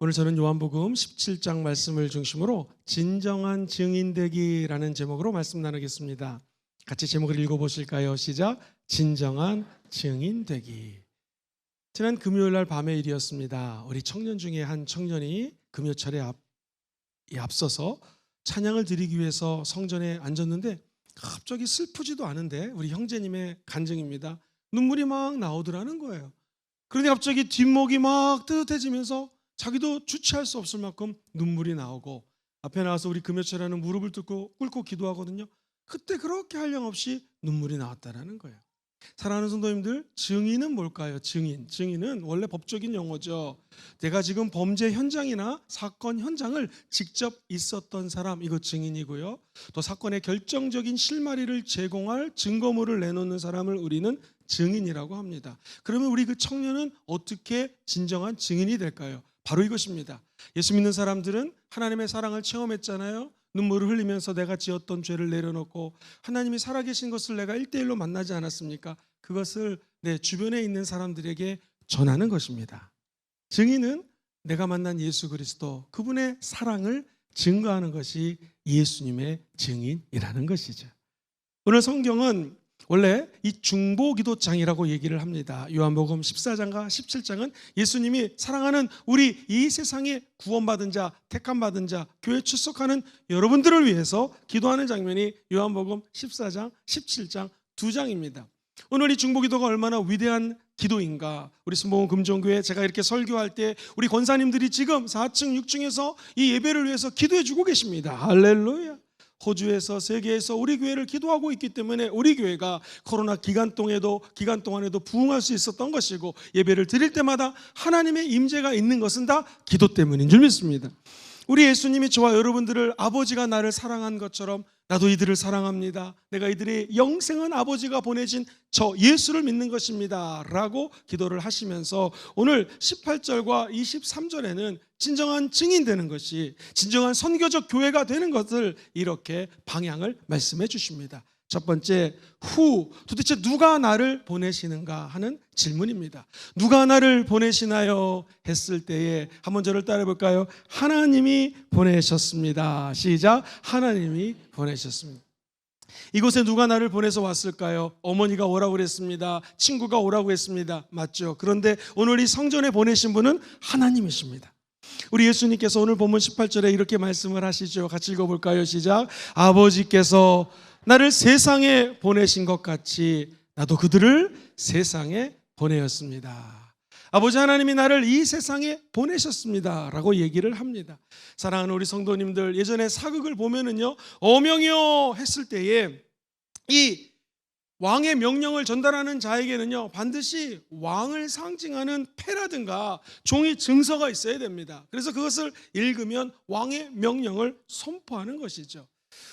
오늘 저는 요한복음 17장 말씀을 중심으로 진정한 증인되기라는 제목으로 말씀 나누겠습니다. 같이 제목을 읽어보실까요? 시작. 진정한 증인되기. 지난 금요일 날 밤의 일이었습니다. 우리 청년 중에 한 청년이 금요철에 앞서서 찬양을 드리기 위해서 성전에 앉았는데 갑자기 슬프지도 않은데 우리 형제님의 간증입니다. 눈물이 막 나오더라는 거예요. 그런데 갑자기 뒷목이 막 뜨뜻해지면서 자기도 주체할 수 없을 만큼 눈물이 나오고 앞에 나와서 우리 금요철에는 무릎을 꿇고 기도하거든요. 그때 그렇게 한량없이 눈물이 나왔다라는 거예요. 사랑하는 성도님들, 증인은 뭘까요? 증인은 원래 법적인 용어죠. 내가 지금 범죄 현장이나 사건 현장을 직접 있었던 사람, 이거 증인이고요. 또 사건의 결정적인 실마리를 제공할 증거물을 내놓는 사람을 우리는 증인이라고 합니다. 그러면 우리 그 청년은 어떻게 진정한 증인이 될까요? 바로 이것입니다. 예수 믿는 사람들은 하나님의 사랑을 체험했잖아요. 눈물을 흘리면서 내가 지었던 죄를 내려놓고 하나님이 살아계신 것을 내가 1대1로 만나지 않았습니까? 그것을 내 주변에 있는 사람들에게 전하는 것입니다. 증인은 내가 만난 예수 그리스도, 그분의 사랑을 증거하는 것이 예수님의 증인이라는 것이죠. 오늘 성경은 원래 이 중보기도장이라고 얘기를 합니다. 요한복음 14장과 17장은 예수님이 사랑하는 우리 이 세상에 구원받은 자, 택함받은 자, 교회에 출석하는 여러분들을 위해서 기도하는 장면이 요한복음 14장, 17장 두 장입니다. 오늘 이 중보기도가 얼마나 위대한 기도인가. 우리 순복음 금종교회 제가 이렇게 설교할 때 우리 권사님들이 지금 4층, 6층에서 이 예배를 위해서 기도해 주고 계십니다. 할렐루야. 호주에서 세계에서 우리 교회를 기도하고 있기 때문에 우리 교회가 코로나 기간 동안에도 부흥할 수 있었던 것이고 예배를 드릴 때마다 하나님의 임재가 있는 것은 다 기도 때문인 줄 믿습니다. 우리 예수님이 저와 여러분들을 아버지가 나를 사랑한 것처럼 나도 이들을 사랑합니다. 내가 이들의 영생은 아버지가 보내신 저 예수를 믿는 것입니다 라고 기도를 하시면서 오늘 18절과 23절에는 진정한 증인되는 것이, 진정한 선교적 교회가 되는 것을 이렇게 방향을 말씀해 주십니다. 첫 번째, 도대체 누가 나를 보내시는가 하는 질문입니다. 누가 나를 보내시나요? 했을 때에 한번 저를 따라해 볼까요? 하나님이 보내셨습니다. 시작. 하나님이 보내셨습니다. 이곳에 누가 나를 보내서 왔을까요? 어머니가 오라고 그랬습니다. 친구가 오라고 했습니다. 맞죠? 그런데 오늘 이 성전에 보내신 분은 하나님이십니다. 우리 예수님께서 오늘 본문 18절에 이렇게 말씀을 하시죠. 같이 읽어볼까요? 시작. 아버지께서 나를 세상에 보내신 것 같이 나도 그들을 세상에 보내었습니다. 아버지 하나님이 나를 이 세상에 보내셨습니다 라고 얘기를 합니다. 사랑하는 우리 성도님들, 예전에 사극을 보면은요, 어명이요 했을 때에 이 왕의 명령을 전달하는 자에게는요 반드시 왕을 상징하는 패라든가 종이 증서가 있어야 됩니다. 그래서 그것을 읽으면 왕의 명령을 선포하는 것이죠.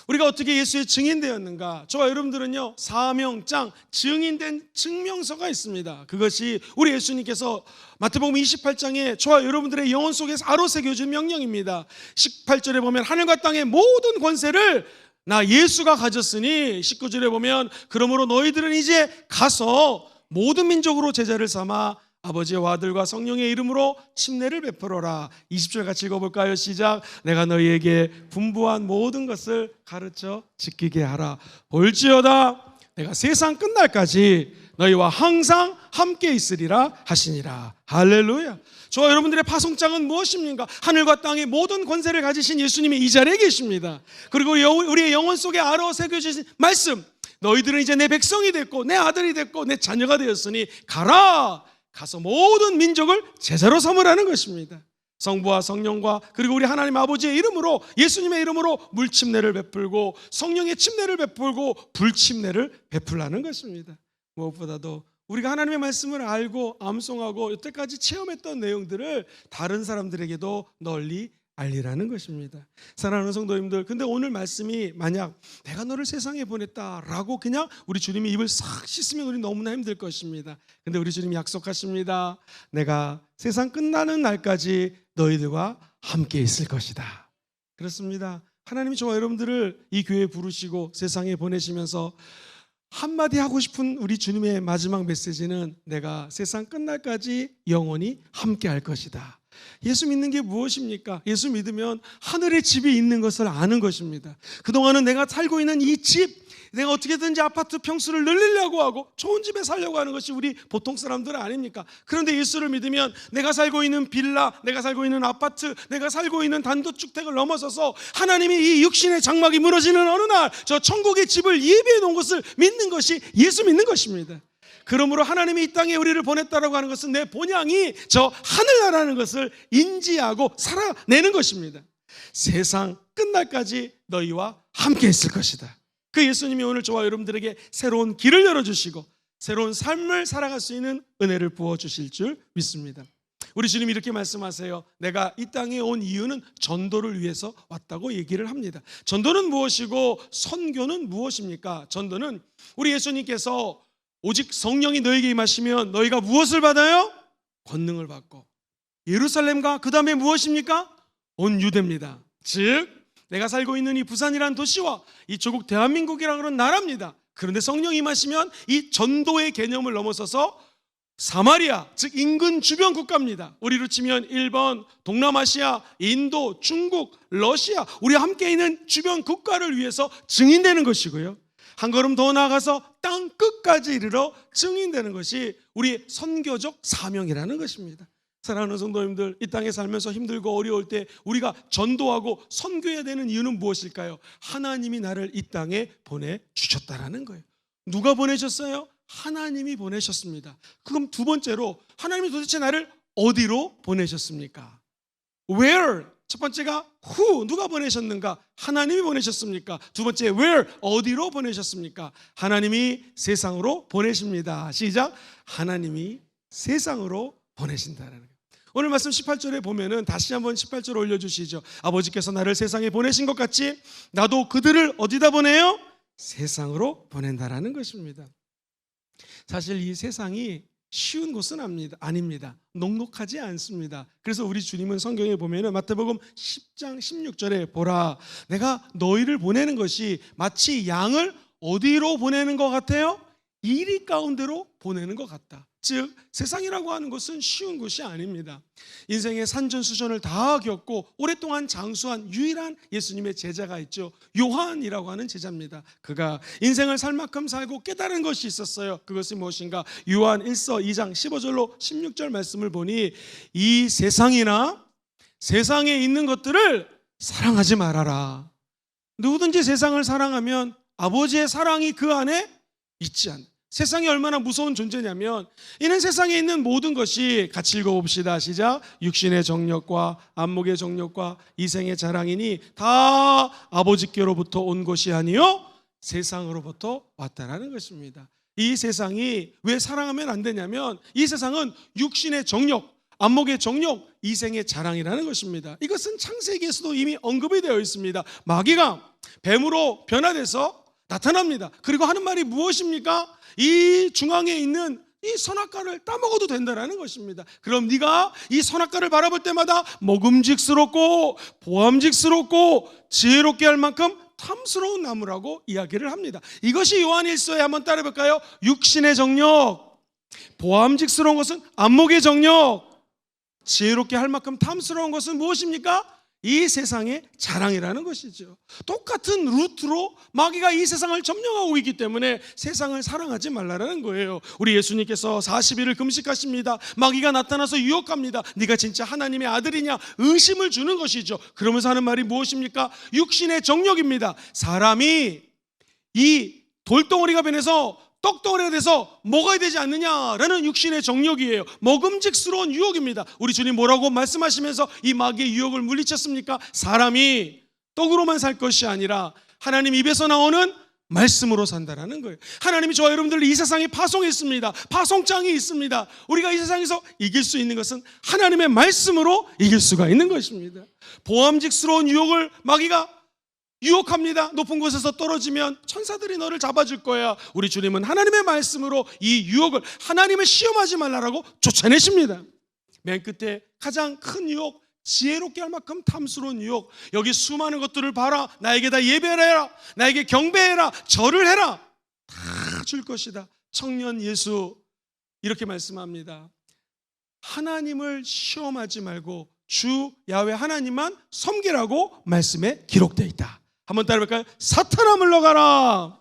우리가 어떻게 예수의 증인되었는가? 저와 여러분들은요 사명장, 증인된 증명서가 있습니다. 그것이 우리 예수님께서 마태복음 28장에 저와 여러분들의 영혼 속에서 아로 새겨준 명령입니다. 18절에 보면 하늘과 땅의 모든 권세를 나 예수가 가졌으니, 19절에 보면 그러므로 너희들은 이제 가서 모든 민족으로 제자를 삼아 아버지와 아들과 성령의 이름으로 침례를 베풀어라. 20절 같이 읽어볼까요? 시작. 내가 너희에게 분부한 모든 것을 가르쳐 지키게 하라. 볼지어다 내가 세상 끝날까지 너희와 항상 함께 있으리라 하시니라. 할렐루야. 저와 여러분들의 파송장은 무엇입니까? 하늘과 땅의 모든 권세를 가지신 예수님이 이 자리에 계십니다. 그리고 우리의 영혼 속에 아로 새겨주신 말씀, 너희들은 이제 내 백성이 됐고 내 아들이 됐고 내 자녀가 되었으니 가서 모든 민족을 제자로 삼으라는 것입니다. 성부와 성령과 그리고 우리 하나님 아버지의 이름으로, 예수님의 이름으로 물침례를 베풀고 성령의 침례를 베풀고 불침례를 베풀라는 것입니다. 무엇보다도 우리가 하나님의 말씀을 알고 암송하고 여태까지 체험했던 내용들을 다른 사람들에게도 널리 알리라는 것입니다. 사랑하는 성도님들, 근데 오늘 말씀이 만약 내가 너를 세상에 보냈다라고 그냥 우리 주님이 입을 싹 씻으면 우리 너무나 힘들 것입니다. 근데 우리 주님이 약속하십니다. 내가 세상 끝나는 날까지 너희들과 함께 있을 것이다. 그렇습니다. 하나님이 저와 여러분들을 이 교회에 부르시고 세상에 보내시면서 한마디 하고 싶은 우리 주님의 마지막 메시지는 내가 세상 끝날까지 영원히 함께 할 것이다. 예수 믿는 게 무엇입니까? 예수 믿으면 하늘에 집이 있는 것을 아는 것입니다. 그동안은 내가 살고 있는 이 집, 내가 어떻게든지 아파트 평수를 늘리려고 하고 좋은 집에 살려고 하는 것이 우리 보통 사람들은 아닙니까? 그런데 예수를 믿으면 내가 살고 있는 빌라, 내가 살고 있는 아파트, 내가 살고 있는 단독주택을 넘어서서 하나님이 이 육신의 장막이 무너지는 어느 날 저 천국의 집을 예비해 놓은 것을 믿는 것이 예수 믿는 것입니다. 그러므로 하나님이 이 땅에 우리를 보냈다라고 하는 것은 내 본향이 저 하늘나라는 것을 인지하고 살아내는 것입니다. 세상 끝날까지 너희와 함께 있을 것이다. 그 예수님이 오늘 저와 여러분들에게 새로운 길을 열어주시고 새로운 삶을 살아갈 수 있는 은혜를 부어주실 줄 믿습니다. 우리 주님이 이렇게 말씀하세요. 내가 이 땅에 온 이유는 전도를 위해서 왔다고 얘기를 합니다. 전도는 무엇이고 선교는 무엇입니까? 전도는 우리 예수님께서 오직 성령이 너에게 임하시면 너희가 무엇을 받아요? 권능을 받고, 예루살렘과 그 다음에 무엇입니까? 온 유대입니다. 즉 내가 살고 있는 이 부산이라는 도시와 이 조국 대한민국이라는 그런 나라입니다. 그런데 성령이 임하시면 이 전도의 개념을 넘어서서 사마리아, 즉 인근 주변 국가입니다. 우리로 치면 일본, 동남아시아, 인도, 중국, 러시아, 우리 함께 있는 주변 국가를 위해서 증인되는 것이고요, 한 걸음 더 나아가서 땅 끝까지 이르러 증인되는 것이 우리 선교적 사명이라는 것입니다. 사랑하는 성도님들, 이 땅에 살면서 힘들고 어려울 때 우리가 전도하고 선교해야 되는 이유는 무엇일까요? 하나님이 나를 이 땅에 보내주셨다라는 거예요. 누가 보내셨어요? 하나님이 보내셨습니다. 그럼 두 번째로 하나님이 도대체 나를 어디로 보내셨습니까? Where? 첫 번째가 who, 누가 보내셨는가? 하나님이 보내셨습니까? 두 번째 where, 어디로 보내셨습니까? 하나님이 세상으로 보내십니다. 시작. 하나님이 세상으로 보내신다는 거예요. 오늘 말씀 18절에 보면은 다시 한번 18절 올려주시죠. 아버지께서 나를 세상에 보내신 것 같이 나도 그들을 어디다 보내요? 세상으로 보낸다라는 것입니다. 사실 이 세상이 쉬운 곳은 아닙니다. 녹록하지 않습니다. 그래서 우리 주님은 성경에 보면은 마태복음 10장 16절에 보라, 내가 너희를 보내는 것이 마치 양을 어디로 보내는 것 같아요? 이리 가운데로 보내는 것 같다. 즉 세상이라고 하는 것은 쉬운 것이 아닙니다. 인생의 산전수전을 다 겪고 오랫동안 장수한 유일한 예수님의 제자가 있죠. 요한이라고 하는 제자입니다. 그가 인생을 살 만큼 살고 깨달은 것이 있었어요. 그것이 무엇인가? 요한 1서 2장 15절로 16절 말씀을 보니 이 세상이나 세상에 있는 것들을 사랑하지 말아라. 누구든지 세상을 사랑하면 아버지의 사랑이 그 안에 있지 않다. 세상이 얼마나 무서운 존재냐면 이는 세상에 있는 모든 것이, 같이 읽어봅시다. 시작. 육신의 정욕과 안목의 정욕과 이생의 자랑이니 다 아버지께로부터 온 것이 아니요 세상으로부터 왔다라는 것입니다. 이 세상이 왜 사랑하면 안 되냐면 이 세상은 육신의 정욕, 안목의 정욕, 이생의 자랑이라는 것입니다. 이것은 창세기에서도 이미 언급이 되어 있습니다. 마귀가 뱀으로 변화돼서 나타납니다. 그리고 하는 말이 무엇입니까? 이 중앙에 있는 이 선악과를 따먹어도 된다는 것입니다. 그럼 네가 이 선악과를 바라볼 때마다 먹음직스럽고 보암직스럽고 지혜롭게 할 만큼 탐스러운 나무라고 이야기를 합니다. 이것이 요한일서에 한번 따라볼까요? 육신의 정욕, 보암직스러운 것은 안목의 정욕, 지혜롭게 할 만큼 탐스러운 것은 무엇입니까? 이 세상의 자랑이라는 것이죠. 똑같은 루트로 마귀가 이 세상을 점령하고 있기 때문에 세상을 사랑하지 말라는 거예요. 우리 예수님께서 40일을 금식하십니다. 마귀가 나타나서 유혹합니다. 네가 진짜 하나님의 아들이냐 의심을 주는 것이죠. 그러면서 하는 말이 무엇입니까? 육신의 정욕입니다. 사람이 이 돌덩어리가 변해서 떡덩어리가 돼서 먹어야 되지 않느냐라는 육신의 정욕이에요. 먹음직스러운 유혹입니다. 우리 주님 뭐라고 말씀하시면서 이 마귀의 유혹을 물리쳤습니까? 사람이 떡으로만 살 것이 아니라 하나님 입에서 나오는 말씀으로 산다라는 거예요. 하나님이 저와 여러분들을 이 세상에 파송했습니다. 파송장이 있습니다. 우리가 이 세상에서 이길 수 있는 것은 하나님의 말씀으로 이길 수가 있는 것입니다. 보암직스러운 유혹을 마귀가 유혹합니다. 높은 곳에서 떨어지면 천사들이 너를 잡아줄 거야. 우리 주님은 하나님의 말씀으로 이 유혹을, 하나님을 시험하지 말라라고 쫓아내십니다. 맨 끝에 가장 큰 유혹, 지혜롭게 할 만큼 탐스러운 유혹. 여기 수많은 것들을 봐라. 나에게 다 예배해라. 나에게 경배해라. 절을 해라. 다 줄 것이다. 청년 예수 이렇게 말씀합니다. 하나님을 시험하지 말고 주 야훼 하나님만 섬기라고 말씀에 기록되어 있다. 한번 따라해볼까요? 사탄아 물러가라.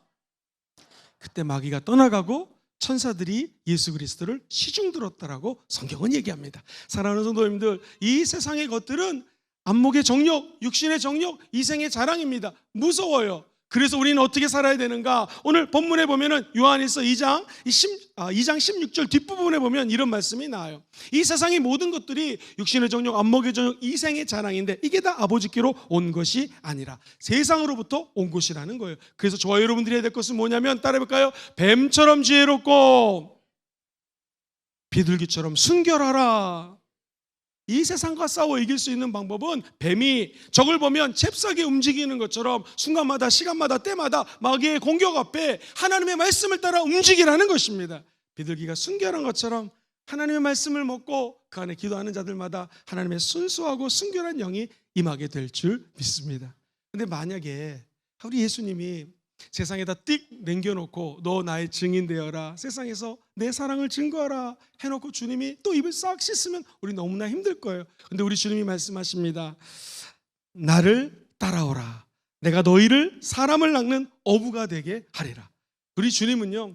그때 마귀가 떠나가고 천사들이 예수 그리스도를 시중 들었다라고 성경은 얘기합니다. 사랑하는 성도님들, 이 세상의 것들은 안목의 정욕, 육신의 정욕, 이생의 자랑입니다. 무서워요. 그래서 우리는 어떻게 살아야 되는가? 오늘 본문에 보면은 요한일서 2장 16절 뒷부분에 보면 이런 말씀이 나와요. 이 세상의 모든 것들이 육신의 정욕, 안목의 정욕, 이생의 자랑인데 이게 다 아버지께로 온 것이 아니라 세상으로부터 온 것이라는 거예요. 그래서 저와 여러분들이 해야 될 것은 뭐냐면 따라해볼까요? 뱀처럼 지혜롭고 비둘기처럼 순결하라. 이 세상과 싸워 이길 수 있는 방법은 뱀이 적을 보면 잽싸게 움직이는 것처럼 순간마다 시간마다 때마다 마귀의 공격 앞에 하나님의 말씀을 따라 움직이라는 것입니다. 비둘기가 순결한 것처럼 하나님의 말씀을 먹고 그 안에 기도하는 자들마다 하나님의 순수하고 순결한 영이 임하게 될 줄 믿습니다. 그런데 만약에 우리 예수님이 세상에다 띡 남겨놓고 너 나의 증인 되어라, 세상에서 내 사랑을 증거하라 해놓고 주님이 또 입을 싹 씻으면 우리 너무나 힘들 거예요. 근데 우리 주님이 말씀하십니다. 나를 따라오라. 내가 너희를 사람을 낚는 어부가 되게 하리라. 우리 주님은요,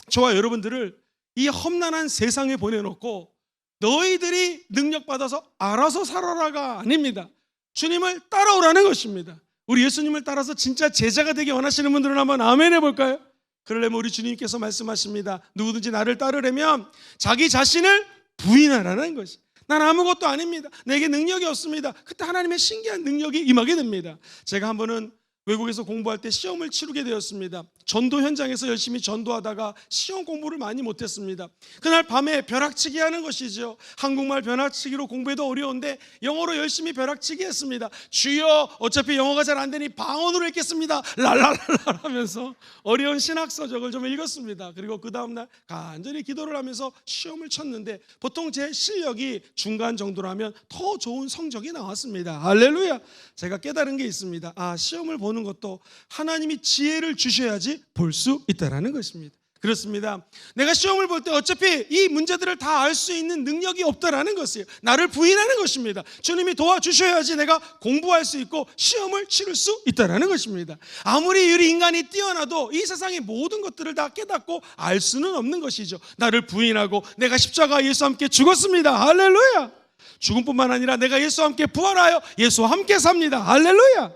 저와 여러분들을 이 험난한 세상에 보내놓고 너희들이 능력받아서 알아서 살아라가 아닙니다. 주님을 따라오라는 것입니다. 우리 예수님을 따라서 진짜 제자가 되기 원하시는 분들은 한번 아멘 해볼까요? 그러려면 우리 주님께서 말씀하십니다. 누구든지 나를 따르려면 자기 자신을 부인하라는 것이. 난 아무것도 아닙니다. 내게 능력이 없습니다. 그때 하나님의 신기한 능력이 임하게 됩니다. 제가 한 번은 외국에서 공부할 때 시험을 치르게 되었습니다. 전도 현장에서 열심히 전도하다가 시험 공부를 많이 못했습니다. 그날 밤에 벼락치기 하는 것이죠. 한국말 벼락치기로 공부해도 어려운데 영어로 열심히 벼락치기 했습니다. 주여, 어차피 영어가 잘 안 되니 방언으로 읽겠습니다. 랄랄랄라 하면서 어려운 신학서적을 좀 읽었습니다. 그리고 그 다음날 간절히 기도를 하면서 시험을 쳤는데 보통 제 실력이 중간 정도라면 더 좋은 성적이 나왔습니다. 할렐루야. 제가 깨달은 게 있습니다. 시험을 보는 것도 하나님이 지혜를 주셔야지 볼 수 있다는 것입니다. 그렇습니다. 내가 시험을 볼 때 어차피 이 문제들을 다 알 수 있는 능력이 없다라는 것이에요. 나를 부인하는 것입니다. 주님이 도와주셔야지 내가 공부할 수 있고 시험을 치를 수 있다라는 것입니다. 아무리 우리 인간이 뛰어나도 이 세상의 모든 것들을 다 깨닫고 알 수는 없는 것이죠. 나를 부인하고 내가 십자가 예수와 함께 죽었습니다. 할렐루야. 죽음뿐만 아니라 내가 예수와 함께 부활하여 예수와 함께 삽니다. 할렐루야.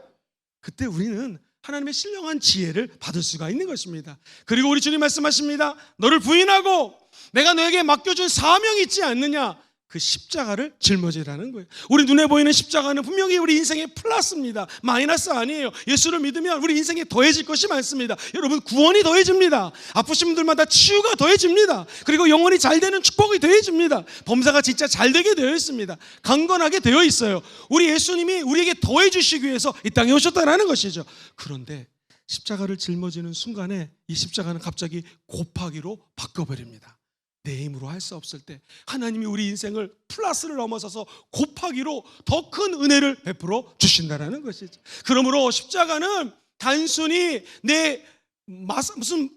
그때 우리는 하나님의 신령한 지혜를 받을 수가 있는 것입니다. 그리고 우리 주님 말씀하십니다. 너를 부인하고 내가 너에게 맡겨준 사명이 있지 않느냐, 그 십자가를 짊어지라는 거예요. 우리 눈에 보이는 십자가는 분명히 우리 인생의 플러스입니다. 마이너스 아니에요. 예수를 믿으면 우리 인생에 더해질 것이 많습니다. 여러분, 구원이 더해집니다. 아프신 분들마다 치유가 더해집니다. 그리고 영혼이 잘 되는 축복이 더해집니다. 범사가 진짜 잘 되게 되어 있습니다. 강건하게 되어 있어요. 우리 예수님이 우리에게 더해 주시기 위해서 이 땅에 오셨다는 것이죠. 그런데 십자가를 짊어지는 순간에 이 십자가는 갑자기 곱하기로 바꿔버립니다. 내 힘으로 할 수 없을 때 하나님이 우리 인생을 플러스를 넘어서서 곱하기로 더 큰 은혜를 베풀어 주신다는 것이죠. 그러므로 십자가는 단순히 내 무슨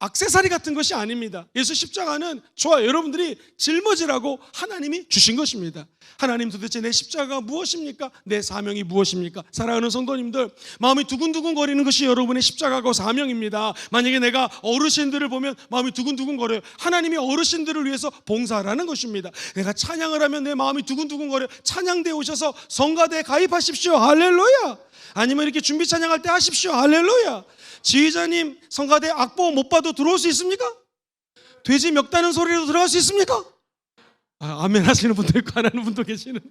액세서리 같은 것이 아닙니다. 예수 십자가는 저와 여러분들이 짊어지라고 하나님이 주신 것입니다. 하나님, 도대체 내 십자가가 무엇입니까? 내 사명이 무엇입니까? 사랑하는 성도님들, 마음이 두근두근 거리는 것이 여러분의 십자가고 사명입니다. 만약에 내가 어르신들을 보면 마음이 두근두근 거려요. 하나님이 어르신들을 위해서 봉사하라는 것입니다. 내가 찬양을 하면 내 마음이 두근두근 거려요. 찬양대에 오셔서 성가대에 가입하십시오. 할렐루야. 아니면 이렇게 준비 찬양할 때 하십시오. 할렐루야. 지휘자님, 성가대 악보 못 봐도 들어올 수 있습니까? 돼지 멱다는 소리로 들어갈 수 있습니까? 아멘 하시는 분도 있고 안 하는 분도 계시는데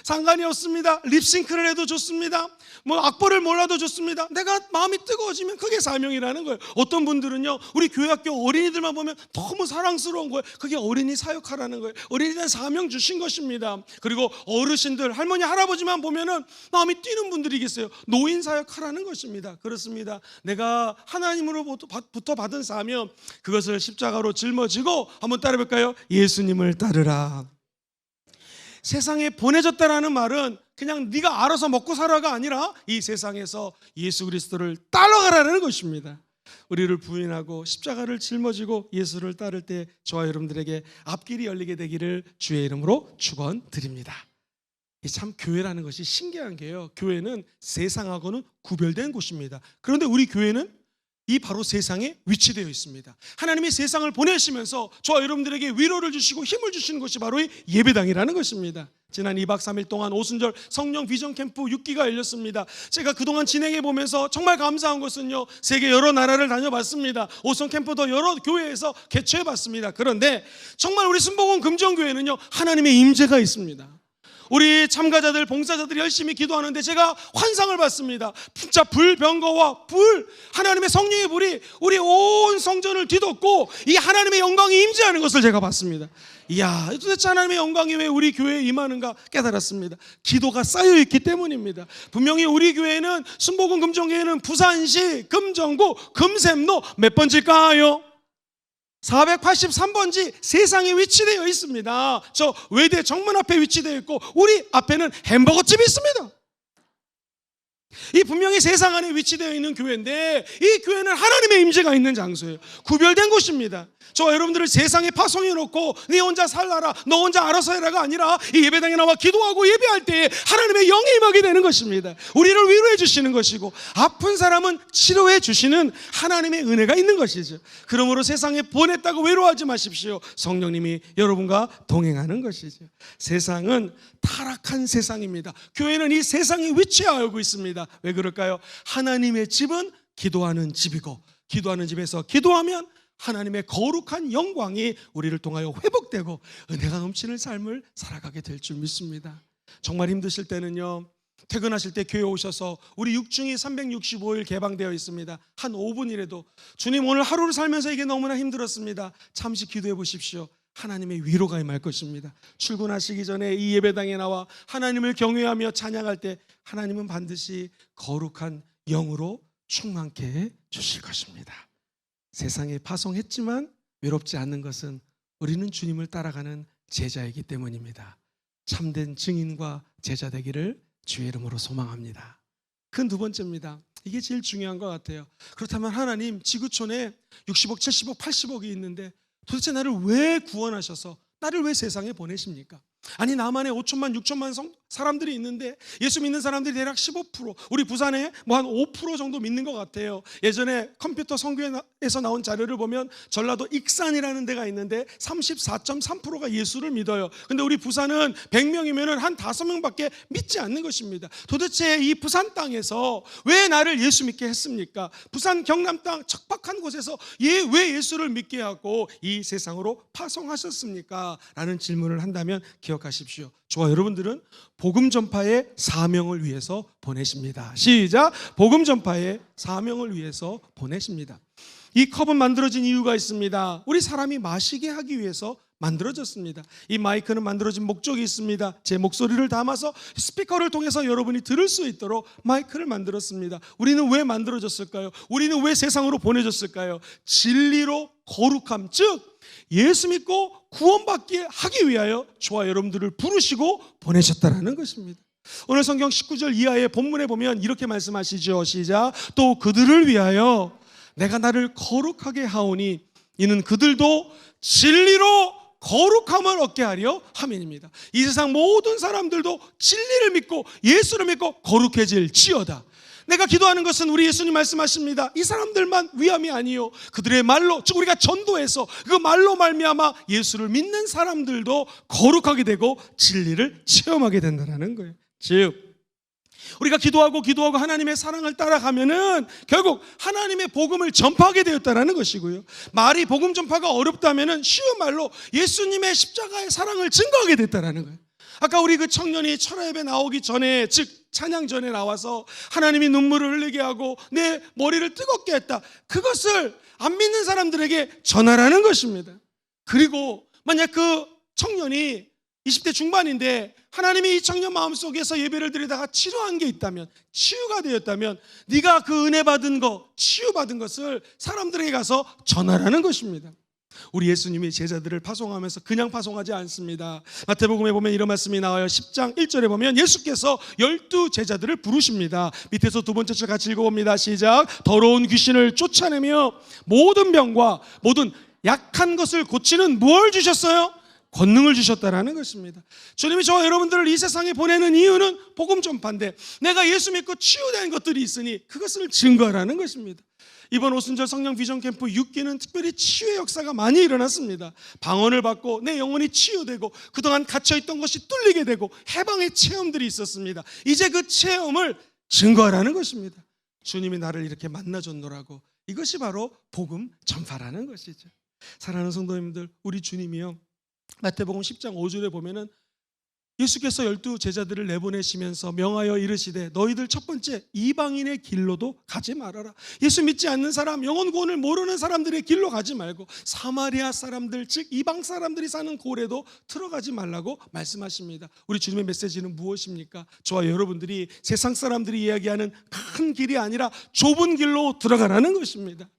상관이 없습니다. 립싱크를 해도 좋습니다. 악보를 몰라도 좋습니다. 내가 마음이 뜨거워지면 그게 사명이라는 거예요. 어떤 분들은요, 우리 교회학교 어린이들만 보면 너무 사랑스러운 거예요. 그게 어린이 사역하라는 거예요. 어린이들은 사명 주신 것입니다. 그리고 어르신들, 할머니, 할아버지만 보면은 마음이 뛰는 분들이 계세요. 노인 사역하라는 것입니다. 그렇습니다. 내가 하나님으로부터 받은 사명, 그것을 십자가로 짊어지고 한번 따라해볼까요? 예수님을 따르라. 세상에 보내졌다라는 말은 그냥 네가 알아서 먹고 살아가 아니라 이 세상에서 예수 그리스도를 따라가라는 것입니다. 우리를 부인하고 십자가를 짊어지고 예수를 따를 때 저와 여러분들에게 앞길이 열리게 되기를 주의 이름으로 축원드립니다. 참 교회라는 것이 신기한 게요, 교회는 세상하고는 구별된 곳입니다. 그런데 우리 교회는 이 바로 세상에 위치되어 있습니다. 하나님이 세상을 보내시면서 저와 여러분들에게 위로를 주시고 힘을 주시는 것이 바로 이 예배당이라는 것입니다. 지난 2박 3일 동안 오순절 성령 비전 캠프 6기가 열렸습니다. 제가 그동안 진행해 보면서 정말 감사한 것은요, 세계 여러 나라를 다녀봤습니다. 오성 캠프도 여러 교회에서 개최해 봤습니다. 그런데 정말 우리 순복음 금정교회는요, 하나님의 임재가 있습니다. 우리 참가자들, 봉사자들이 열심히 기도하는데 제가 환상을 봤습니다. 진짜 불병거와 하나님의 성령의 불이 우리 온 성전을 뒤덮고 이 하나님의 영광이 임재하는 것을 제가 봤습니다. 이야, 도대체 하나님의 영광이 왜 우리 교회에 임하는가 깨달았습니다. 기도가 쌓여있기 때문입니다. 분명히 우리 교회는, 순복음 금정교회는 부산시 금정구 금샘로 몇 번지일까요? 483번지 세상에 위치되어 있습니다. 저 외대 정문 앞에 위치되어 있고 우리 앞에는 햄버거집이 있습니다. 이 분명히 세상 안에 위치되어 있는 교회인데 이 교회는 하나님의 임재가 있는 장소예요. 구별된 곳입니다. 저와 여러분들을 세상에 파송해 놓고 네 혼자 살라라, 너 혼자 알아서 해라가 아니라 이 예배당에 나와 기도하고 예배할 때 하나님의 영이 임하게 되는 것입니다. 우리를 위로해 주시는 것이고 아픈 사람은 치료해 주시는 하나님의 은혜가 있는 것이죠. 그러므로 세상에 보냈다고 외로워하지 마십시오. 성령님이 여러분과 동행하는 것이죠. 세상은 타락한 세상입니다. 교회는 이 세상에 위치하고 있습니다. 왜 그럴까요? 하나님의 집은 기도하는 집이고 기도하는 집에서 기도하면 하나님의 거룩한 영광이 우리를 통하여 회복되고 은혜가 넘치는 삶을 살아가게 될 줄 믿습니다. 정말 힘드실 때는요, 퇴근하실 때 교회 오셔서 우리 육중이 365일 개방되어 있습니다. 한 5분이라도 주님 오늘 하루를 살면서 이게 너무나 힘들었습니다. 잠시 기도해 보십시오. 하나님의 위로가 임할 것입니다. 출근하시기 전에 이 예배당에 나와 하나님을 경외하며 찬양할 때 하나님은 반드시 거룩한 영으로 충만케 해 주실 것입니다. 세상에 파송했지만 외롭지 않는 것은 우리는 주님을 따라가는 제자이기 때문입니다. 참된 증인과 제자 되기를 주의 이름으로 소망합니다. 그 두 번째입니다. 이게 제일 중요한 것 같아요. 그렇다면 하나님, 지구촌에 60억, 70억, 80억이 있는데 도대체 나를 왜 구원하셔서 나를 왜 세상에 보내십니까? 아니, 나만의 5천만, 6천만 사람들이 있는데 예수 믿는 사람들이 대략 15%, 우리 부산에 뭐 한 5% 정도 믿는 것 같아요. 예전에 컴퓨터 선교에서 나온 자료를 보면 전라도 익산이라는 데가 있는데 34.3%가 예수를 믿어요. 근데 우리 부산은 100명이면 한 5명밖에 믿지 않는 것입니다. 도대체 이 부산 땅에서 왜 나를 예수 믿게 했습니까? 부산 경남 땅 척박한 곳에서 왜 예수를 믿게 하고 이 세상으로 파송하셨습니까? 라는 질문을 한다면 기억하십시오. 저와 여러분들은 복음 전파의 사명을 위해서 보내십니다. 시작! 복음 전파의 사명을 위해서 보내십니다. 이 컵은 만들어진 이유가 있습니다. 우리 사람이 마시게 하기 위해서 만들어졌습니다. 이 마이크는 만들어진 목적이 있습니다. 제 목소리를 담아서 스피커를 통해서 여러분이 들을 수 있도록 마이크를 만들었습니다. 우리는 왜 만들어졌을까요? 우리는 왜 세상으로 보내졌을까요? 진리로 거룩함, 즉 예수 믿고 구원받게 하기 위하여 저와 여러분들을 부르시고 보내셨다는 것입니다. 오늘 성경 19절 이하의 본문에 보면 이렇게 말씀하시죠. 시작! 또 그들을 위하여 내가 나를 거룩하게 하오니 이는 그들도 진리로 거룩함을 얻게 하려 함이니라. 이 세상 모든 사람들도 진리를 믿고 예수를 믿고 거룩해질지어다. 내가 기도하는 것은 우리 예수님 말씀하십니다. 이 사람들만 위함이 아니요, 그들의 말로, 즉 우리가 전도해서 그 말로 말미암아 예수를 믿는 사람들도 거룩하게 되고 진리를 체험하게 된다는 거예요. 즉 우리가 기도하고 하나님의 사랑을 따라가면은 결국 하나님의 복음을 전파하게 되었다는 것이고요. 말이 복음 전파가 어렵다면은 쉬운 말로 예수님의 십자가의 사랑을 증거하게 됐다는 거예요. 아까 우리 그 청년이 철야예배 나오기 전에, 즉 찬양 전에 나와서 하나님이 눈물을 흘리게 하고 내 머리를 뜨겁게 했다, 그것을 안 믿는 사람들에게 전하라는 것입니다. 그리고 만약 그 청년이 20대 중반인데 하나님이 이 청년 마음속에서 예배를 드리다가 치료한 게 있다면, 치유가 되었다면 네가 그 은혜 받은 거, 치유받은 것을 사람들에게 가서 전하라는 것입니다. 우리 예수님이 제자들을 파송하면서 그냥 파송하지 않습니다. 마태복음에 보면 이런 말씀이 나와요. 10장 1절에 보면 예수께서 12 제자들을 부르십니다. 밑에서 두 번째 줄 같이 읽어봅니다. 시작. 더러운 귀신을 쫓아내며 모든 병과 모든 약한 것을 고치는 뭘 주셨어요? 권능을 주셨다라는 것입니다. 주님이 저와 여러분들을 이 세상에 보내는 이유는 복음 전파인데, 내가 예수 믿고 치유된 것들이 있으니 그것을 증거하라는 것입니다. 이번 오순절 성령 비전 캠프 6기는 특별히 치유의 역사가 많이 일어났습니다. 방언을 받고 내 영혼이 치유되고 그동안 갇혀있던 것이 뚫리게 되고 해방의 체험들이 있었습니다. 이제 그 체험을 증거하라는 것입니다. 주님이 나를 이렇게 만나줬노라고. 이것이 바로 복음 전파라는 것이죠. 사랑하는 성도님들, 우리 주님이요, 마태복음 10장 5절에 보면은 예수께서 12 제자들을 내보내시면서 명하여 이르시되 너희들 첫 번째 이방인의 길로도 가지 말아라. 예수 믿지 않는 사람, 영혼 구원을 모르는 사람들의 길로 가지 말고 사마리아 사람들, 즉 이방 사람들이 사는 고래도 들어가지 말라고 말씀하십니다. 우리 주님의 메시지는 무엇입니까? 저와 여러분들이 세상 사람들이 이야기하는 큰 길이 아니라 좁은 길로 들어가라는 것입니다.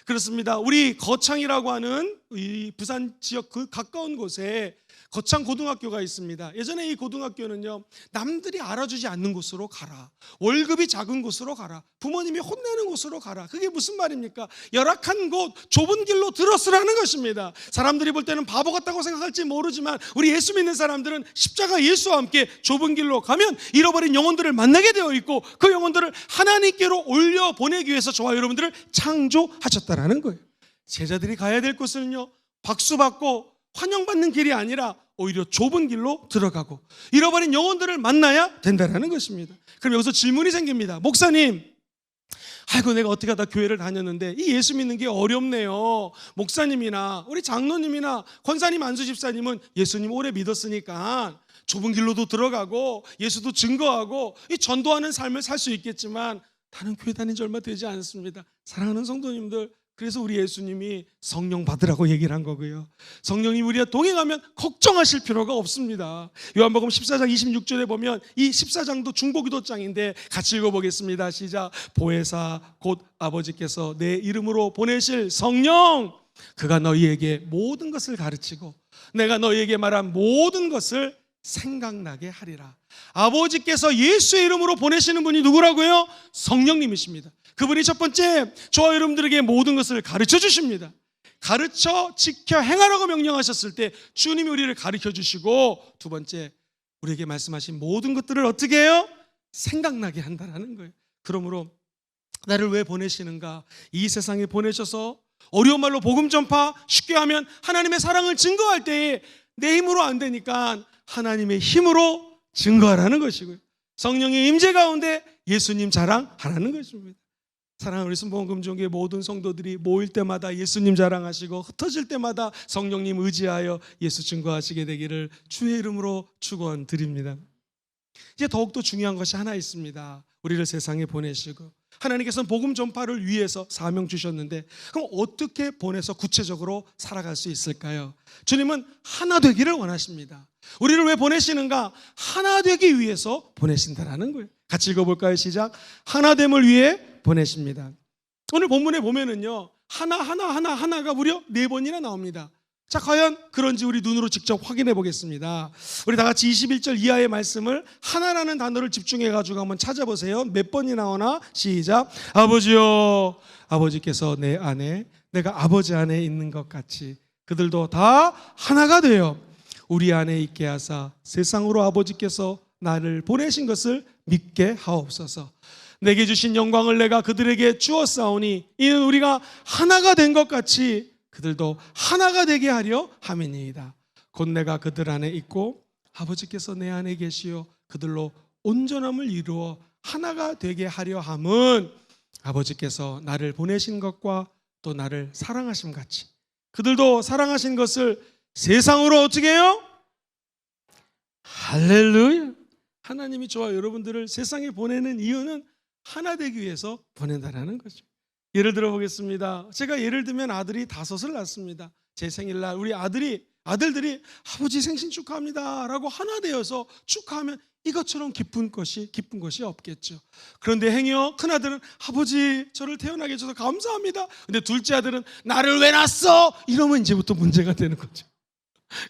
그렇습니다. 우리 거창이라고 하는 이 부산 지역 그 가까운 곳에 거창 고등학교가 있습니다. 예전에 이 고등학교는요, 남들이 알아주지 않는 곳으로 가라, 월급이 작은 곳으로 가라, 부모님이 혼내는 곳으로 가라. 그게 무슨 말입니까? 열악한 곳, 좁은 길로 들었으라는 것입니다. 사람들이 볼 때는 바보 같다고 생각할지 모르지만 우리 예수 믿는 사람들은 십자가 예수와 함께 좁은 길로 가면 잃어버린 영혼들을 만나게 되어 있고, 그 영혼들을 하나님께로 올려 보내기 위해서 저와 여러분들을 창조하셨다라는 거예요. 제자들이 가야 될 곳은요, 박수받고 환영받는 길이 아니라 오히려 좁은 길로 들어가고 잃어버린 영혼들을 만나야 된다는 것입니다. 그럼 여기서 질문이 생깁니다. 목사님, 아이고 내가 어떻게 하다 교회를 다녔는데 이 예수 믿는 게 어렵네요. 목사님이나 우리 장로님이나 권사님, 안수 집사님은 예수님 오래 믿었으니까 좁은 길로도 들어가고 예수도 증거하고 이 전도하는 삶을 살 수 있겠지만 나는 교회 다닌 지 얼마 되지 않습니다. 사랑하는 성도님들, 그래서 우리 예수님이 성령 받으라고 얘기를 한 거고요. 성령이 우리와 동행하면 걱정하실 필요가 없습니다. 요한복음 14장 26절에 보면 이 14장도 중보기도장인데 같이 읽어보겠습니다. 시작. 보혜사 곧 아버지께서 내 이름으로 보내실 성령, 그가 너희에게 모든 것을 가르치고 내가 너희에게 말한 모든 것을 생각나게 하리라. 아버지께서 예수의 이름으로 보내시는 분이 누구라고요? 성령님이십니다. 그분이 첫 번째 저와 여러분들에게 모든 것을 가르쳐 주십니다. 가르쳐 지켜 행하라고 명령하셨을 때 주님이 우리를 가르쳐 주시고, 두 번째 우리에게 말씀하신 모든 것들을 어떻게 해요? 생각나게 한다는 거예요. 그러므로 나를 왜 보내시는가? 이 세상에 보내셔서 어려운 말로 복음 전파, 쉽게 하면 하나님의 사랑을 증거할 때에 내 힘으로 안 되니까 하나님의 힘으로 증거하라는 것이고요. 성령의 임재 가운데 예수님 자랑하라는 것입니다. 사랑하는 우리 순복음금종교의 모든 성도들이 모일 때마다 예수님 자랑하시고 흩어질 때마다 성령님 의지하여 예수 증거하시게 되기를 주의 이름으로 축원드립니다. 이제 더욱더 중요한 것이 하나 있습니다. 우리를 세상에 보내시고 하나님께서는 복음 전파를 위해서 사명 주셨는데, 그럼 어떻게 보내서 구체적으로 살아갈 수 있을까요? 주님은 하나 되기를 원하십니다. 우리를 왜 보내시는가? 하나 되기 위해서 보내신다라는 거예요. 같이 읽어볼까요? 시작. 하나됨을 위해 보내십니다. 오늘 본문에 보면은요, 하나가 무려 4번이나 나옵니다. 자, 과연 그런지 우리 눈으로 직접 확인해 보겠습니다. 우리 다 같이 21절 이하의 말씀을 하나라는 단어를 집중해 가지고 한번 찾아보세요. 몇 번이 나오나? 시작. 아버지요, 아버지께서 내 안에, 내가 아버지 안에 있는 것 같이 그들도 다 하나가 되어 우리 안에 있게 하사 세상으로 아버지께서 나를 보내신 것을 믿게 하옵소서. 내게 주신 영광을 내가 그들에게 주었사오니 이는 우리가 하나가 된 것 같이 그들도 하나가 되게 하려 함이니이다. 곧 내가 그들 안에 있고 아버지께서 내 안에 계시어 그들로 온전함을 이루어 하나가 되게 하려 함은 아버지께서 나를 보내신 것과 또 나를 사랑하심 같이 그들도 사랑하신 것을 세상으로 어떻게 해요? 할렐루야. 하나님이 저와 여러분들을 세상에 보내는 이유는 하나 되기 위해서 보낸다는 거죠. 예를 들어 보겠습니다. 제가 예를 들면 아들이 5을 낳습니다. 제 생일날 우리 아들들이 아버지 생신 축하합니다 라고 하나 되어서 축하하면 이것처럼 기쁜 것이 없겠죠. 그런데 행여 큰아들은 아버지 저를 태어나게 해줘서 감사합니다. 근데 둘째 아들은 나를 왜 낳았어? 이러면 이제부터 문제가 되는 거죠.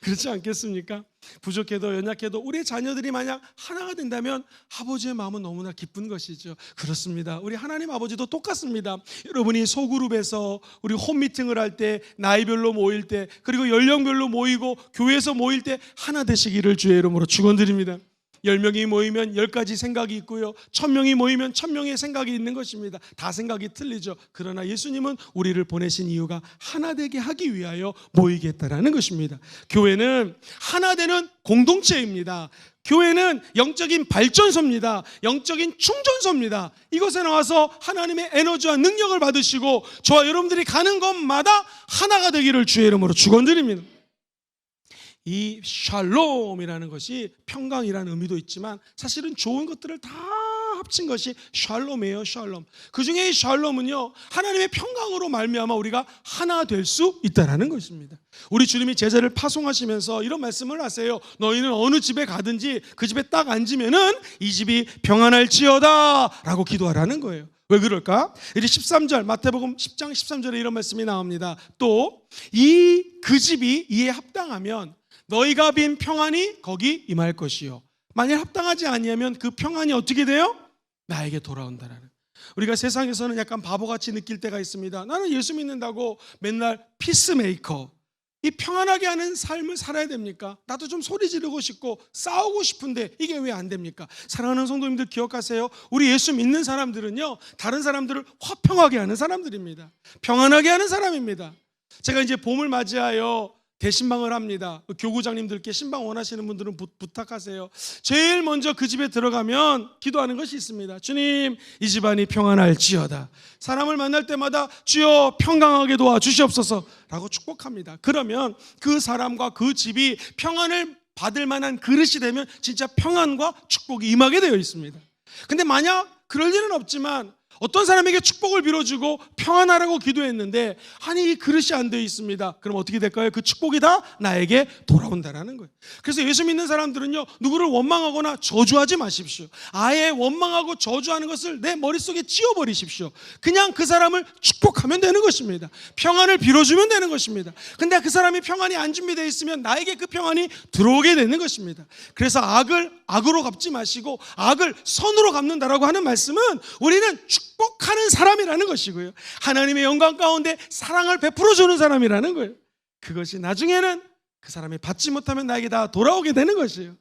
그렇지 않겠습니까? 부족해도 연약해도 우리 자녀들이 만약 하나가 된다면 아버지의 마음은 너무나 기쁜 것이죠. 그렇습니다. 우리 하나님 아버지도 똑같습니다. 여러분이 소그룹에서 우리 홈미팅을 할 때, 나이별로 모일 때, 그리고 연령별로 모이고 교회에서 모일 때 하나 되시기를 주의 이름으로 축원드립니다. 10명이 모이면 10가지 생각이 있고요, 1000명이 모이면 1000명의 생각이 있는 것입니다. 다 생각이 틀리죠. 그러나 예수님은 우리를 보내신 이유가 하나 되게 하기 위하여 모이게 했다라는 것입니다. 교회는 하나 되는 공동체입니다. 교회는 영적인 발전소입니다. 영적인 충전소입니다. 이곳에 나와서 하나님의 에너지와 능력을 받으시고 저와 여러분들이 가는 곳마다 하나가 되기를 주의 이름으로 축원드립니다. 이 샬롬이라는 것이 평강이라는 의미도 있지만 사실은 좋은 것들을 다 합친 것이 샬롬이에요. 샬롬. 그 중에 이 샬롬은요, 하나님의 평강으로 말미암아 우리가 하나 될 수 있다는 것입니다. 우리 주님이 제자를 파송하시면서 이런 말씀을 하세요. 너희는 어느 집에 가든지 그 집에 딱 앉으면은 이 집이 평안할지어다 라고 기도하라는 거예요. 왜 그럴까? 이제 13절 마태복음 10장 13절에 이런 말씀이 나옵니다. 또 그 집이 이에 합당하면 너희가 빈 평안이 거기 임할 것이요, 만약 합당하지 아니하면 그 평안이 어떻게 돼요? 나에게 돌아온다라는. 우리가 세상에서는 약간 바보같이 느낄 때가 있습니다. 나는 예수 믿는다고 맨날 피스메이커, 이 평안하게 하는 삶을 살아야 됩니까? 나도 좀 소리 지르고 싶고 싸우고 싶은데 이게 왜 안 됩니까? 사랑하는 성도님들 기억하세요. 우리 예수 믿는 사람들은요, 다른 사람들을 화평하게 하는 사람들입니다. 평안하게 하는 사람입니다. 제가 이제 봄을 맞이하여 대신방을 합니다. 교구장님들께 신방 원하시는 분들은 부탁하세요. 제일 먼저 그 집에 들어가면 기도하는 것이 있습니다. 주님, 이 집안이 평안할지어다. 사람을 만날 때마다 주여 평강하게 도와주시옵소서 라고 축복합니다. 그러면 그 사람과 그 집이 평안을 받을 만한 그릇이 되면 진짜 평안과 축복이 임하게 되어 있습니다. 근데 만약 그럴 일은 없지만 어떤 사람에게 축복을 빌어주고 평안하라고 기도했는데 아니 이 그릇이 안 되어 있습니다. 그럼 어떻게 될까요? 그 축복이 다 나에게 돌아온다는 거예요. 그래서 예수 믿는 사람들은요, 누구를 원망하거나 저주하지 마십시오. 아예 원망하고 저주하는 것을 내 머릿속에 지워버리십시오. 그냥 그 사람을 축복하면 되는 것입니다. 평안을 빌어주면 되는 것입니다. 근데 그 사람이 평안이 안 준비되어 있으면 나에게 그 평안이 들어오게 되는 것입니다. 그래서 악을 악으로 갚지 마시고 악을 선으로 갚는다라고 하는 말씀은 우리는 축복하는 사람이라는 것이고요, 하나님의 영광 가운데 사랑을 베풀어 주는 사람이라는 거예요. 그것이 나중에는 그 사람이 받지 못하면 나에게 다 돌아오게 되는 것이에요.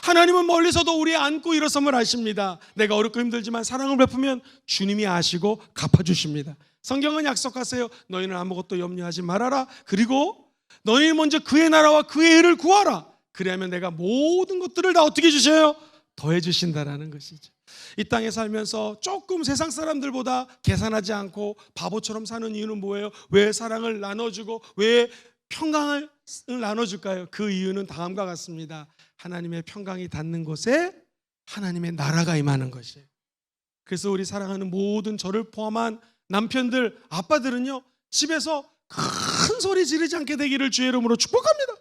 하나님은 멀리서도 우리 안고 일어섬을 아십니다. 내가 어렵고 힘들지만 사랑을 베푸면 주님이 아시고 갚아주십니다. 성경은 약속하세요. 너희는 아무것도 염려하지 말아라. 그리고 너희 먼저 그의 나라와 그의 의를 구하라. 그래야면 내가 모든 것들을 다 어떻게 주셔요? 더해 주신다라는 것이죠. 이 땅에 살면서 조금 세상 사람들보다 계산하지 않고 바보처럼 사는 이유는 뭐예요? 왜 사랑을 나눠주고 왜 평강을 나눠줄까요? 그 이유는 다음과 같습니다. 하나님의 평강이 닿는 곳에 하나님의 나라가 임하는 것이에요. 그래서 우리 사랑하는 모든 저를 포함한 남편들, 아빠들은요, 집에서 큰 소리 지르지 않게 되기를 주의 이름으로 축복합니다.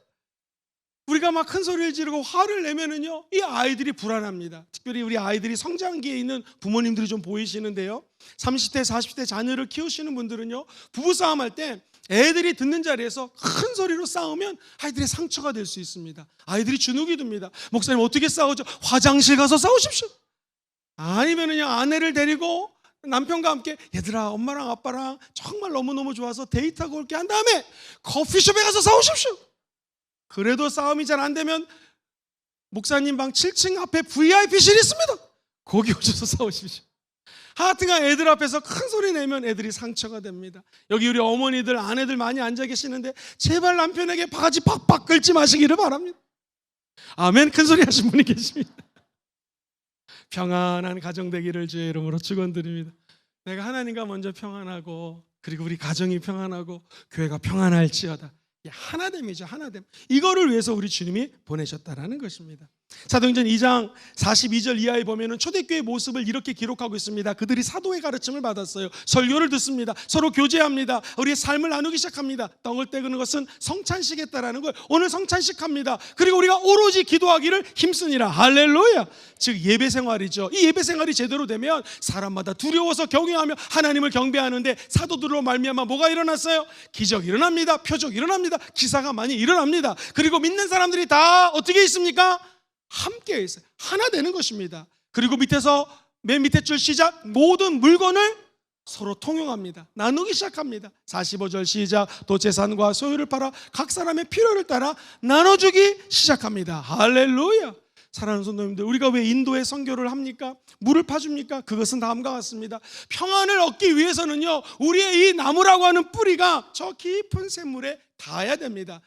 우리가 막 큰 소리를 지르고 화를 내면은요, 이 아이들이 불안합니다. 특별히 우리 아이들이 성장기에 있는 부모님들이 좀 보이시는데요, 30대 40대 자녀를 키우시는 분들은요, 부부싸움 할 때 애들이 듣는 자리에서 큰 소리로 싸우면 아이들의 상처가 될 수 있습니다. 아이들이 주눅이 듭니다. 목사님 어떻게 싸우죠? 화장실 가서 싸우십시오. 아니면은요, 아내를 데리고 남편과 함께 얘들아 엄마랑 아빠랑 정말 너무너무 좋아서 데이트하고 올게 한 다음에 커피숍에 가서 싸우십시오. 그래도 싸움이 잘 안 되면 목사님 방 7층 앞에 VIP실이 있습니다. 거기 오셔서 싸우십시오. 하여튼간 애들 앞에서 큰 소리 내면 애들이 상처가 됩니다. 여기 우리 어머니들, 아내들 많이 앉아 계시는데 제발 남편에게 바가지 팍팍 긁지 마시기를 바랍니다. 아멘. 큰 소리 하신 분이 계십니다. 평안한 가정 되기를 주의 이름으로 축원드립니다. 내가 하나님과 먼저 평안하고 그리고 우리 가정이 평안하고 교회가 평안할지어다. 하나됨이죠. 하나됨. 이거를 위해서 우리 주님이 보내셨다라는 것입니다. 사도행전 2장 42절 이하에 보면은 초대교회의 모습을 이렇게 기록하고 있습니다. 그들이 사도의 가르침을 받았어요. 설교를 듣습니다. 서로 교제합니다. 우리의 삶을 나누기 시작합니다. 떡을 떼는 것은 성찬식했다라는 거예요. 오늘 성찬식합니다. 그리고 우리가 오로지 기도하기를 힘쓰니라. 할렐루야. 즉 예배 생활이죠. 이 예배 생활이 제대로 되면 사람마다 두려워서 경외하며 하나님을 경배하는데, 사도들로 말미암아 뭐가 일어났어요? 기적이 일어납니다. 표적이 일어납니다. 기사가 많이 일어납니다. 그리고 믿는 사람들이 다 어떻게 있습니까? 함께 있어요. 하나 되는 것입니다. 그리고 밑에서 맨 밑에 줄 시작, 모든 물건을 서로 통용합니다. 나누기 시작합니다. 45절 시작, 또 재산과 소유를 팔아 각 사람의 필요를 따라 나눠주기 시작합니다. 할렐루야. 사랑하는 성도님들, 우리가 왜 인도에 선교를 합니까? 물을 파줍니까? 그것은 다음과 같습니다. 평안을 얻기 위해서는요, 우리의 이 나무라고 하는 뿌리가 저 깊은 샘물에 닿아야 됩니다.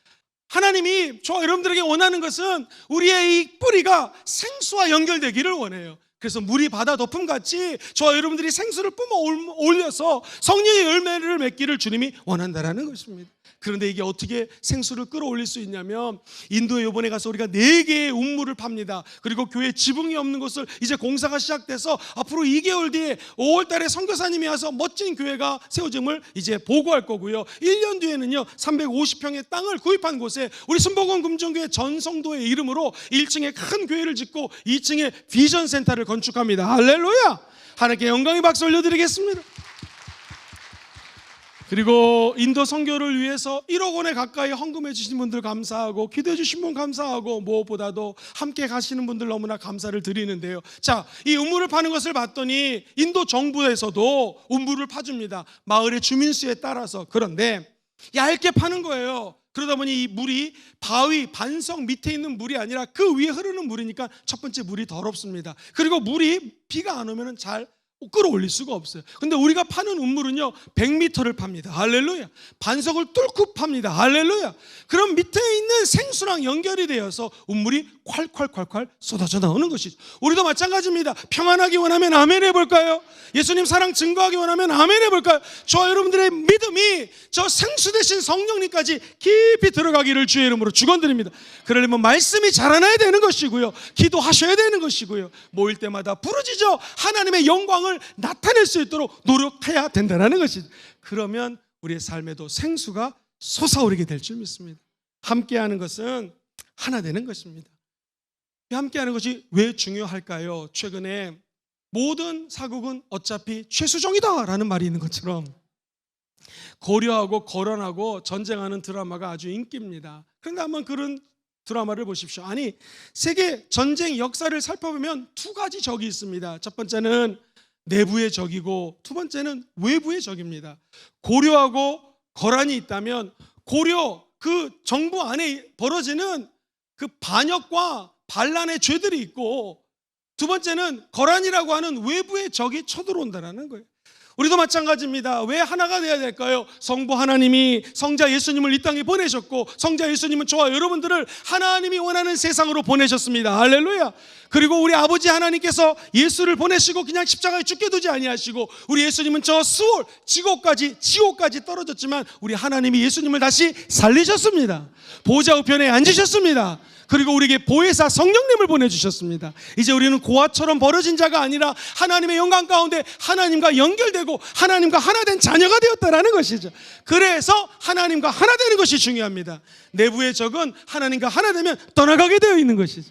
하나님이 저와 여러분들에게 원하는 것은 우리의 이 뿌리가 생수와 연결되기를 원해요. 그래서 물이 바다 덮음같이 저와 여러분들이 생수를 뿜어 올려서 성령의 열매를 맺기를 주님이 원한다라는 것입니다. 그런데 이게 어떻게 생수를 끌어올릴 수 있냐면, 인도에 이번에 가서 우리가 4개의 운물을 팝니다. 그리고 교회 지붕이 없는 곳을 이제 공사가 시작돼서 앞으로 2개월 뒤에 5월 달에 선교사님이 와서 멋진 교회가 세워짐을 이제 보고할 거고요. 1년 뒤에는요 350평의 땅을 구입한 곳에 우리 순복음 금정교회 전 성도의 이름으로 1층에 큰 교회를 짓고 2층에 비전 센터를 건축합니다. 할렐루야. 하나님께 영광의 박수 올려드리겠습니다. 그리고 인도 선교를 위해서 1억 원에 가까이 헌금해 주신 분들 감사하고, 기도해 주신 분 감사하고, 무엇보다도 함께 가시는 분들 너무나 감사를 드리는데요. 자, 이 우물을 파는 것을 봤더니 인도 정부에서도 우물을 파줍니다. 마을의 주민수에 따라서. 그런데 얇게 파는 거예요. 그러다 보니 이 물이 바위, 반석 밑에 있는 물이 아니라 그 위에 흐르는 물이니까 첫 번째 물이 더럽습니다. 그리고 물이 비가 안 오면 잘 끌어올릴 수가 없어요. 근데 우리가 파는 우물은요 100m를 팝니다. 할렐루야. 반석을 뚫고 팝니다. 할렐루야. 그럼 밑에 있는 생수랑 연결이 되어서 우물이 콸콸콸콸 쏟아져 나오는 것이죠. 우리도 마찬가지입니다. 평안하기 원하면 아멘 해볼까요? 예수님 사랑 증거하기 원하면 아멘 해볼까요? 저와 여러분들의 믿음이 저 생수 대신 성령님까지 깊이 들어가기를 주의 이름으로 축원드립니다. 그러려면 말씀이 자라나야 되는 것이고요, 기도하셔야 되는 것이고요, 모일 때마다 부르짖어 하나님의 영광을 나타낼 수 있도록 노력해야 된다는 것이죠. 그러면 우리의 삶에도 생수가 솟아오르게 될 줄 믿습니다. 함께하는 것은 하나 되는 것입니다. 함께하는 것이 왜 중요할까요? 최근에 모든 사국은 어차피 최수종이다 라는 말이 있는 것처럼 고려하고 거론하고 전쟁하는 드라마가 아주 인기입니다. 그런데 한번 그런 드라마를 보십시오. 아니, 세계 전쟁 역사를 살펴보면 2가지 적이 있습니다. 첫 번째는 내부의 적이고 두 번째는 외부의 적입니다. 고려하고 거란이 있다면 고려 그 정부 안에 벌어지는 그 반역과 반란의 죄들이 있고, 두 번째는 거란이라고 하는 외부의 적이 쳐들어온다는 거예요. 우리도 마찬가지입니다. 왜 하나가 되어야 될까요? 성부 하나님이 성자 예수님을 이 땅에 보내셨고, 성자 예수님은 저와 여러분들을 하나님이 원하는 세상으로 보내셨습니다. 할렐루야. 그리고 우리 아버지 하나님께서 예수를 보내시고 그냥 십자가에 죽게 두지 아니하시고, 우리 예수님은 저 수월 지옥까지 떨어졌지만 우리 하나님이 예수님을 다시 살리셨습니다. 보좌 우편에 앉으셨습니다. 그리고 우리에게 보혜사 성령님을 보내주셨습니다. 이제 우리는 고아처럼 버려진 자가 아니라 하나님의 영광 가운데 하나님과 연결되고 하나님과 하나 된 자녀가 되었다라는 것이죠. 그래서 하나님과 하나 되는 것이 중요합니다. 내부의 적은 하나님과 하나 되면 떠나가게 되어 있는 것이죠.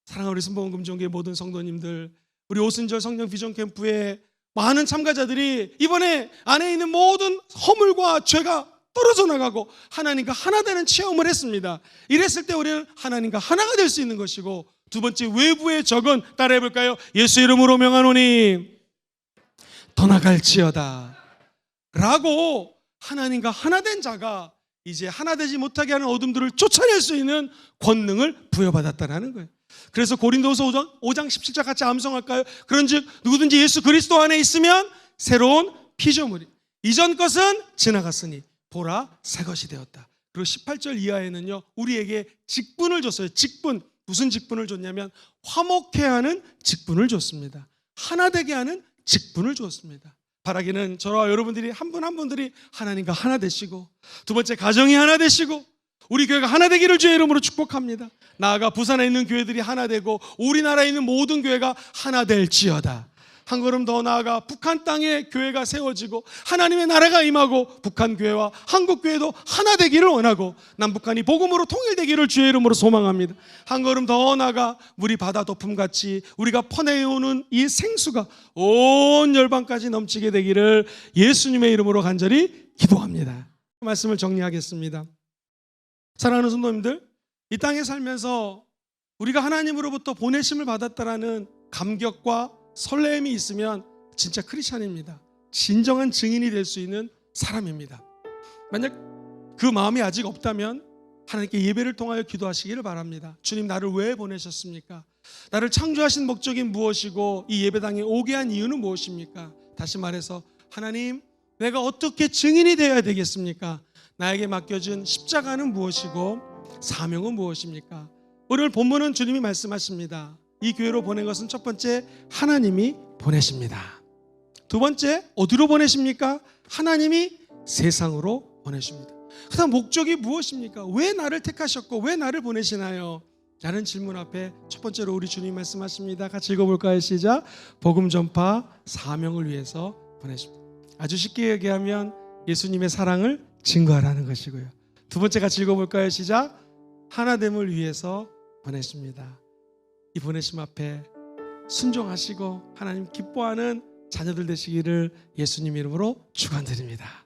사랑하는 우리 순복음 금종교회 모든 성도님들, 우리 오순절 성령 비전 캠프에 많은 참가자들이 이번에 안에 있는 모든 허물과 죄가 떨어져 나가고 하나님과 하나 되는 체험을 했습니다. 이랬을 때 우리는 하나님과 하나가 될 수 있는 것이고, 두 번째 외부의 적은 따라해 볼까요? 예수 이름으로 명하노니 떠나갈지어다 라고 하나님과 하나 된 자가 이제 하나 되지 못하게 하는 어둠들을 쫓아낼 수 있는 권능을 부여받았다는 거예요. 그래서 고린도후서 5장 17절 같이 암송할까요? 그런즉 누구든지 예수 그리스도 안에 있으면 새로운 피조물이, 이전 것은 지나갔으니 보라 새 것이 되었다. 그리고 18절 이하에는요 우리에게 직분을 줬어요. 직분, 무슨 직분을 줬냐면 화목해 하는 직분을 줬습니다. 하나 되게 하는 직분을 주었습니다. 바라기는 저와 여러분들이 한 분 한 분들이 하나님과 하나 되시고, 두 번째 가정이 하나 되시고, 우리 교회가 하나 되기를 주의 이름으로 축복합니다. 나아가 부산에 있는 교회들이 하나 되고 우리나라에 있는 모든 교회가 하나 될지어다. 한 걸음 더 나아가 북한 땅에 교회가 세워지고 하나님의 나라가 임하고 북한 교회와 한국 교회도 하나 되기를 원하고 남북한이 복음으로 통일되기를 주의 이름으로 소망합니다. 한 걸음 더 나아가 물이 바다 덮음같이 우리가 퍼내오는 이 생수가 온 열방까지 넘치게 되기를 예수님의 이름으로 간절히 기도합니다. 말씀을 정리하겠습니다. 사랑하는 성도님들, 이 땅에 살면서 우리가 하나님으로부터 보내심을 받았다라는 감격과 설렘이 있으면 진짜 크리스찬입니다. 진정한 증인이 될 수 있는 사람입니다. 만약 그 마음이 아직 없다면 하나님께 예배를 통하여 기도하시기를 바랍니다. 주님, 나를 왜 보내셨습니까? 나를 창조하신 목적이 무엇이고 이 예배당에 오게 한 이유는 무엇입니까? 다시 말해서 하나님, 내가 어떻게 증인이 되어야 되겠습니까? 나에게 맡겨진 십자가는 무엇이고 사명은 무엇입니까? 오늘 본문은 주님이 말씀하십니다. 이 교회로 보낸 것은 첫 번째, 하나님이 보내십니다. 두 번째, 어디로 보내십니까? 하나님이 세상으로 보내십니다. 그다음 목적이 무엇입니까? 왜 나를 택하셨고 왜 나를 보내시나요? 라는 질문 앞에 첫 번째로 우리 주님이 말씀하십니다. 같이 읽어볼까요? 시작. 복음 전파 사명을 위해서 보내십니다. 아주 쉽게 얘기하면 예수님의 사랑을 증거하라는 것이고요. 두 번째 같이 읽어볼까요? 시작. 하나됨을 위해서 보내십니다. 이 보내심 앞에 순종하시고 하나님 기뻐하는 자녀들 되시기를 예수님 이름으로 축원드립니다.